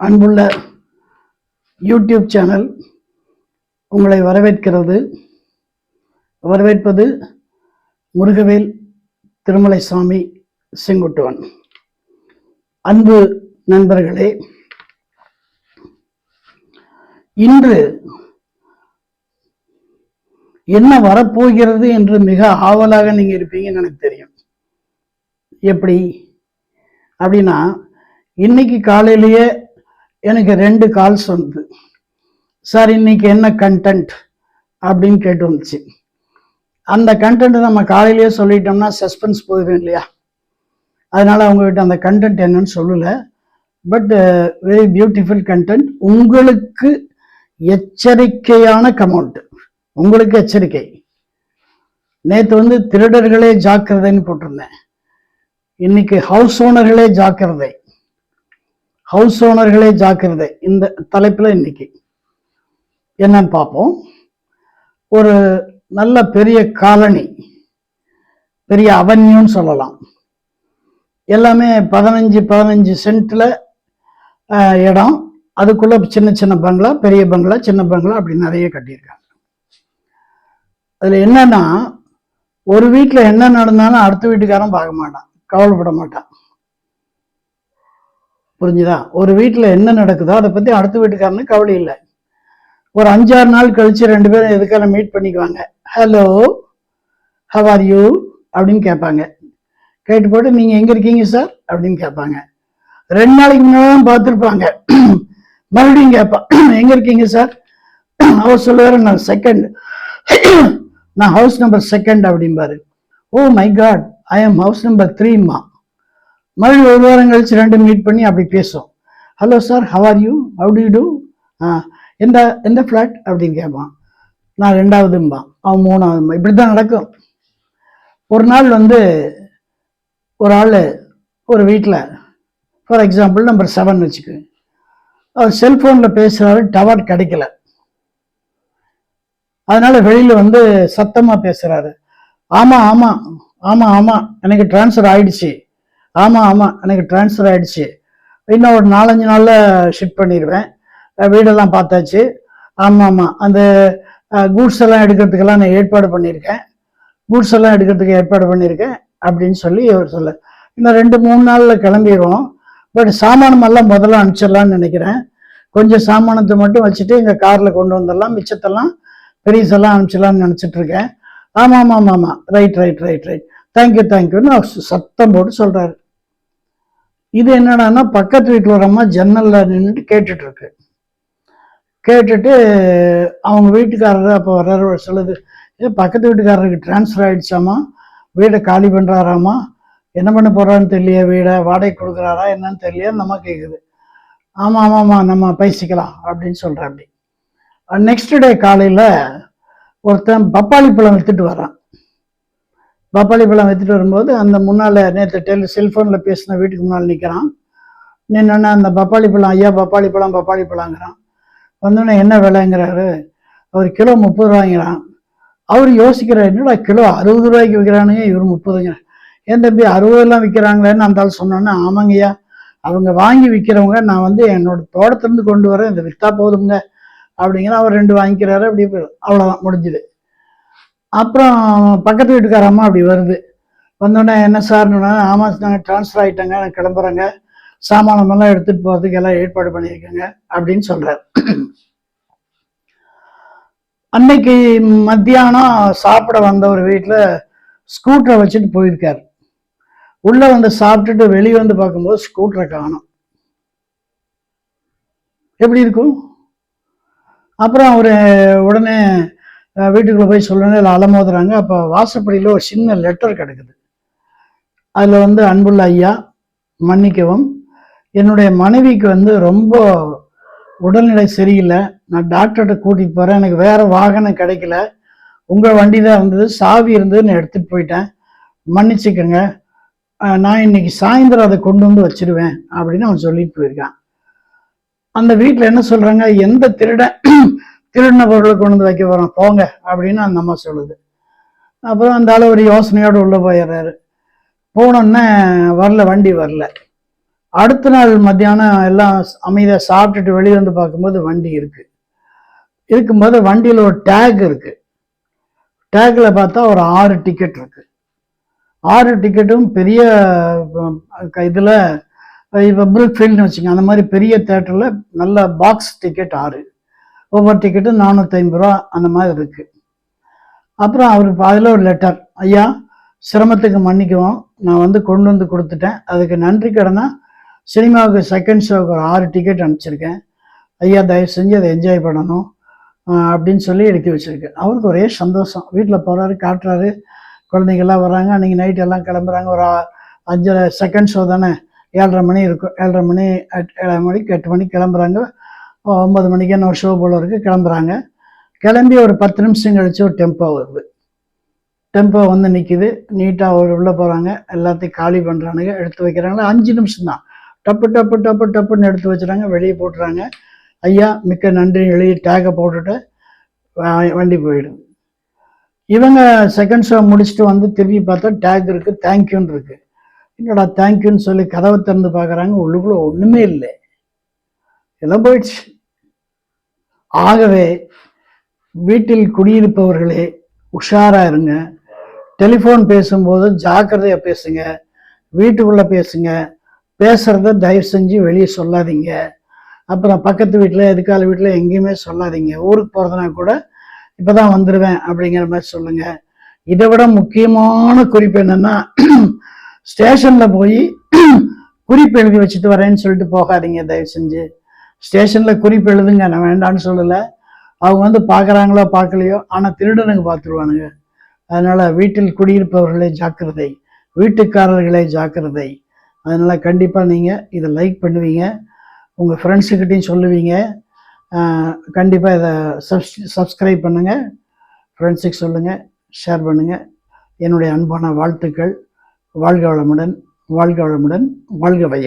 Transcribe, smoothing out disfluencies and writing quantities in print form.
அன்புள்ள YouTube channel உங்களை வரவேற்பது முருகவேல் திருமலைசாமி செங்குட்டுவன். அன்பு நண்பர்களே, இன்று என்ன வரப்போகிறது என்று மிக ஆவலாக நீங்க இருப்பீங்கன்னு எனக்கு தெரியும். எப்படி அப்படின்னா, இன்னைக்கு காலையிலேயே எனக்கு 2 கால்ஸ் வந்து, சார் இன்னைக்கு என்ன கண்டென்ட் அப்படின்னு கேட்டு வந்துச்சு. அந்த கண்டென்ட் நம்ம காலையிலேயே சொல்லிட்டோம்னா சஸ்பென்ஸ் போயிடும் இல்லையா? அதனால அவங்ககிட்ட அந்த கண்டென்ட் என்னன்னு சொல்லலை. But very beautiful content. உங்களுக்கு எச்சரிக்கையான கமெண்ட், உங்களுக்கு எச்சரிக்கை. நேற்று வந்து திருடர்களே ஜாக்கிரதைன்னு போட்டிருந்தேன். இன்னைக்கு ஹவுஸ் ஓனர்களே ஜாக்கிரதை, ஹவுஸ் ஓனர்களே ஜாக்கிரதை. இந்த தலைப்புல இன்னைக்கு என்னன்னு பார்ப்போம். ஒரு நல்ல பெரிய காலனி, பெரிய அவென்யூன்னு சொல்லலாம். எல்லாமே 15 சென்ட்ல இடம். அதுக்குள்ள சின்ன சின்ன பங்களா, பெரிய பங்களா, சின்ன பங்களா, அப்படி நிறைய கட்டியிருக்காங்க. அதுல என்னன்னா, ஒரு வீட்டுல என்ன நடந்தாலும் அடுத்த வீட்டுக்காரன் பார்க்க மாட்டான், கவலைப்பட மாட்டான். புரிஞ்சுதா? ஒரு வீட்டுல என்ன நடக்குதோ அதை பத்தி அடுத்த வீட்டுக்காரனுக்கு கவலை இல்லை. ஒரு 5-6 நாள் கழிச்சு 2 பேரும் எதுக்கான மீட் பண்ணிக்குவாங்க. ஹலோ, ஹவ் ஆர் யூ அப்படின்னு கேட்பாங்க. கேட்டு போட்டு நீங்க எங்க இருக்கீங்க சார் அப்படின்னு கேட்பாங்க. 2 நாளைக்கு முன்னாடி பார்த்துருப்பாங்க. மறுபடியும் கேட்பான், எங்க இருக்கீங்க சார்? அவர் சொல்லுவாரு, நான் செகண்ட், நான் ஹவுஸ் நம்பர் 2 அப்படிம்பாரு. Oh my god, I am house number 3மா. மறுபடியும் 1 வாரம் கழிச்சு 2 மீட் பண்ணி அப்படி பேசும். Hello sir, how are you, how do you do, எந்த ஃபிளாட் அப்படின்னு கேட்பான். நான் 2வதும்பான், அவன் 3வதும்பா. இப்படிதான் நடக்கும். ஒரு நாள் வந்து ஒரு ஆள் ஒரு வீட்டில், ஃபார் எக்ஸாம்பிள் நம்பர் 7 வச்சுக்கு, அவர் செல்போனில் பேசுகிறாரு, டவர் கிடைக்கல. அதனால வெளியில வந்து சத்தமா பேசுறாரு. ஆமா ஆமா ஆமா ஆமா எனக்கு டிரான்ஸ்ஃபர் ஆயிடுச்சு, ஆமா ஆமா எனக்கு டிரான்ஸ்ஃபர் ஆயிடுச்சு, இன்னும் ஒரு 4-5 நாள்ல ஷிஃப்ட் பண்ணிடுவேன், வீடெல்லாம் பார்த்தாச்சு, ஆமா ஆமா அந்த கூட்ஸ் எல்லாம் எடுக்கிறதுக்கெல்லாம் நான் ஏற்பாடு பண்ணியிருக்கேன், கூட்ஸ் எல்லாம் எடுக்கிறதுக்கு ஏற்பாடு பண்ணியிருக்கேன் அப்படின்னு சொல்லி அவர் சொல்ல. இன்னும் 2-3 நாள்ல கிளம்பிடுவோம், பட் சாமானம் எல்லாம் முதல்ல அனுப்பிச்சிடலான்னு நினைக்கிறேன், கொஞ்சம் சாமானத்தை மட்டும் வச்சுட்டு எங்க கார்ல கொண்டு வந்துடலாம், மிச்சத்தெல்லாம் பெரியசெல்லாம் அனுப்பிச்சிடலாம்னு நினைச்சிட்டு இருக்கேன். ஆமா ஆமா ஆமா ஆமா ரைட் ரைட் ரைட் ரைட் தேங்க்யூன்னு சத்தம் போட்டு சொல்றாரு. இது என்னடான்னா, பக்கத்து வீட்டில் ஒரு அம்மா ஜன்னல்ல நின்றுட்டு கேட்டுட்டு இருக்கு. கேட்டுட்டு அவங்க வீட்டுக்காரர் அப்போ வர்றாரு, சொல்லுது, பக்கத்து வீட்டுக்காரருக்கு டிரான்ஸ்ஃபர் ஆயிடுச்சாமா, வீடை காலி பண்றாராமா, என்ன பண்ண போறான்னு தெரியலையா, வீடை வாடகை கொடுக்குறாரா என்னன்னு தெரியலையா நம்ம கேட்குது. ஆமா ஆமாம்மா நம்ம பேசிக்கலாம் அப்படின்னு சொல்ற. அப்படி நெக்ஸ்ட் டே காலையில ஒருத்தன் பப்பாளி பழம் வித்துட்டு வரான். பப்பாளி பழம் வித்துட்டு வரும்போது அந்த முன்னால நேற்று செல்போன்ல பேசின வீட்டுக்கு முன்னால் நிற்கிறான். நின்னா அந்த பப்பாளி பழம், ஐயா பப்பாளி பழங்கிறான். வந்தோடனே என்ன விலைங்கிறாரு. அவர் கிலோ 30 ரூபாய்ங்கிறான். அவர் யோசிக்கிறார், என்னடா கிலோ 60 ரூபாய்க்கு விற்கிறானுங்க, இவர் 30ங்க. ஏன் தம்பி 60 விற்கிறாங்களேன்னு அந்த ஆள் சொன்னோன்னா, ஆமாங்கய்யா அவங்க வாங்கி விற்கிறவங்க, நான் வந்து என்னோட தோட்டத்திலிருந்து கொண்டு வரேன், இந்த விற்றா போதுங்க அப்படிங்கிற. அவர் 2 வாங்கிக்கிறாரு. அப்படி அவ்வளோதான், முடிஞ்சுது. அப்புறம் பக்கத்து வீட்டுக்காரம்மா அப்படி வருது. வந்தோடனே என்ன சார்னு, ஆமாம் நாங்கள் டிரான்ஸ்ஃபர் ஆகிட்டாங்க, நான் கிளம்புறேங்க, சாமானமெல்லாம் எடுத்துகிட்டு போகிறதுக்கு எல்லாம் ஏற்பாடு பண்ணியிருக்கேங்க அப்படின்னு சொல்கிறார். அன்னைக்கு மத்தியானம் சாப்பிட வந்த ஒரு வீட்டில் ஸ்கூட்டரை வச்சுட்டு போயிருக்காரு. உள்ளே வந்து சாப்பிட்டுட்டு வெளியே வந்து பார்க்கும்போது ஸ்கூட்டரை காணோம். எப்படி இருக்கும்? அப்புறம் அவர் உடனே வீட்டுக்குள்ள போய் சொல்லணும், இல்லை அலமோதுறாங்க. அப்போ வாசப்படியில் ஒரு சின்ன லெட்டர் கிடக்குது. அதில் வந்து, அன்புள்ள ஐயா மன்னிக்கவும், என்னுடைய மனைவிக்கு வந்து ரொம்ப உடல்நிலை சரியில்லை, நான் டாக்டர்கிட்ட கூட்டிகிட்டு போகிறேன், எனக்கு வேறு வாகனம் கிடைக்கல, உங்கள் வண்டி தான் இருந்தது, சாவி இருந்தது, நான் எடுத்துகிட்டு போயிட்டேன், மன்னிச்சுக்கோங்க, நான் இன்னைக்கு சாயந்தரம் அதை கொண்டு வந்து வச்சிருவேன் அப்படின்னு அவன் சொல்லிட்டு போயிருக்கான். அந்த வீட்டில் என்ன சொல்கிறாங்க, எந்த திருடின பொருளை கொண்டு வந்து வைக்க போகிறோம் போங்க அப்படின்னு அந்த அம்மா சொல்லுது. அப்புறம் அந்த ஆள் ஒரு யோசனையோடு உள்ளே போயிடுறாரு. போனோன்னே வரல, வண்டி வரல. அடுத்த நாள் மத்தியானம் எல்லாம் அமைதியாக சாப்பிட்டுட்டு வெளியே வந்து பார்க்கும்போது வண்டி இருக்கும்போது வண்டியில் ஒரு டேக் இருக்கு. டேக்கில் பார்த்தா ஒரு 6 டிக்கெட் இருக்கு. 6 டிக்கெட்டும் பெரிய இதில் இப்போ ப்ரூக்ஃபீல்டுன்னு வச்சுக்கோங்க, அந்த மாதிரி பெரிய தேட்டரில் நல்ல பாக்ஸ் டிக்கெட் 6, ஒவ்வொரு டிக்கெட்டும் 450 ரூபா அந்த மாதிரி இருக்கு. அப்புறம் அவருக்கு அதில் ஒரு லெட்டர், ஐயா சிரமத்துக்கு மன்னிக்கவும், நான் வந்து கொண்டு வந்து கொடுத்துட்டேன், அதுக்கு நன்றி கடனா சினிமாவுக்கு செகண்ட் ஷோவுக்கு ஒரு 6 டிக்கெட் அனுப்பிச்சிருக்கேன், ஐயா தயவு செஞ்சு அதை என்ஜாய் பண்ணணும் அப்படின்னு சொல்லி எடுத்து வச்சிருக்கேன். அவருக்கு ஒரே சந்தோஷம். வீட்டில் போகிறாரு, காட்டுறாரு, குழந்தைங்கள்லாம் வர்றாங்க. அன்றைக்கி நைட் எல்லாம் கிளம்புறாங்க. ஒரு 5 செகண்ட் ஷோ தானே, 7:30 மணி இருக்கும். 7:30 மணி 7 மணிக்கு 8 மணிக்கு கிளம்புறாங்க. 9 மணிக்கு என்ன ஒரு ஷோ போல் இருக்குது, கிளம்புறாங்க. கிளம்பி ஒரு 10 நிமிஷம் கழிச்சு ஒரு டெம்போ வருது. டெம்போ வந்து நிற்கிது. நீட்டாக உள்ளே போகிறாங்க, எல்லாத்தையும் காலி பண்ணுறானுங்க, எடுத்து வைக்கிறாங்களா. 5 நிமிஷம் தான். டப்பு டப்பு டப்பு டப்புன்னு எடுத்து வச்சுறாங்க, வெளியே போட்டுறாங்க. ஐயா மிக்க நன்றி எழுதி டேக்கை போட்டுட்டு வண்டி போயிடுது. இவங்க செகண்ட் ஷோ முடிச்சுட்டு வந்து திரும்பி பார்த்தா டேக் இருக்கு, தேங்க்யூன்னு இருக்கு. என்னடா தேங்க்யூன்னு சொல்லி கதவை திறந்து பார்க்குறாங்க, உள்ளுக்குள்ள ஒன்றுமே இல்லை, எல்லாம் போயிடுச்சு. ஆகவே வீட்டில் குடியிருப்பவர்களே உஷாரா இருங்க. டெலிஃபோன் பேசும்போது ஜாக்கிரதையாக பேசுங்க, வீட்டுக்குள்ளே பேசுங்க. பேசுகிறத தயவு செஞ்சு வெளியே சொல்லாதீங்க. அப்புறம் பக்கத்து வீட்டில் எதுக்கால வீட்டில் எங்கேயுமே சொல்லாதீங்க. ஊருக்கு போகிறதுனா கூட இப்போ தான் வந்துடுவேன் அப்படிங்கிற மாதிரி சொல்லுங்கள். இதை விட முக்கியமான குறிப்பு என்னென்னா, ஸ்டேஷனில் போய் குறிப்பு எழுதி வச்சுட்டு வரேன்னு சொல்லிட்டு போகாதீங்க தயவு செஞ்சு. ஸ்டேஷனில் குறிப்பு எழுதுங்க, நான் வேண்டான்னு சொல்லலை. அவங்க வந்து பார்க்குறாங்களோ பார்க்கலையோ, ஆனால் திருடனுங்க பார்த்துருவானுங்க. அதனால் வீட்டில் குடியிருப்பவர்களே ஜாக்கிரதை, வீட்டுக்காரர்களே ஜாக்கிரதை. அதனால் கண்டிப்பாக நீங்கள் இதை லைக் பண்ணுவீங்க, உங்கள் ஃப்ரெண்ட்ஸுக்கிட்டையும் சொல்லுவீங்க. கண்டிப்பாக இதை சப்ஸ்கிரைப் பண்ணுங்கள், ஃப்ரெண்ட்ஸுக்கு சொல்லுங்கள், ஷேர் பண்ணுங்கள். என்னுடைய அன்பான வாழ்த்துக்கள். வாழ்க வளமுடன், வாழ்க வளமுடன், வாழ்க வையகம்.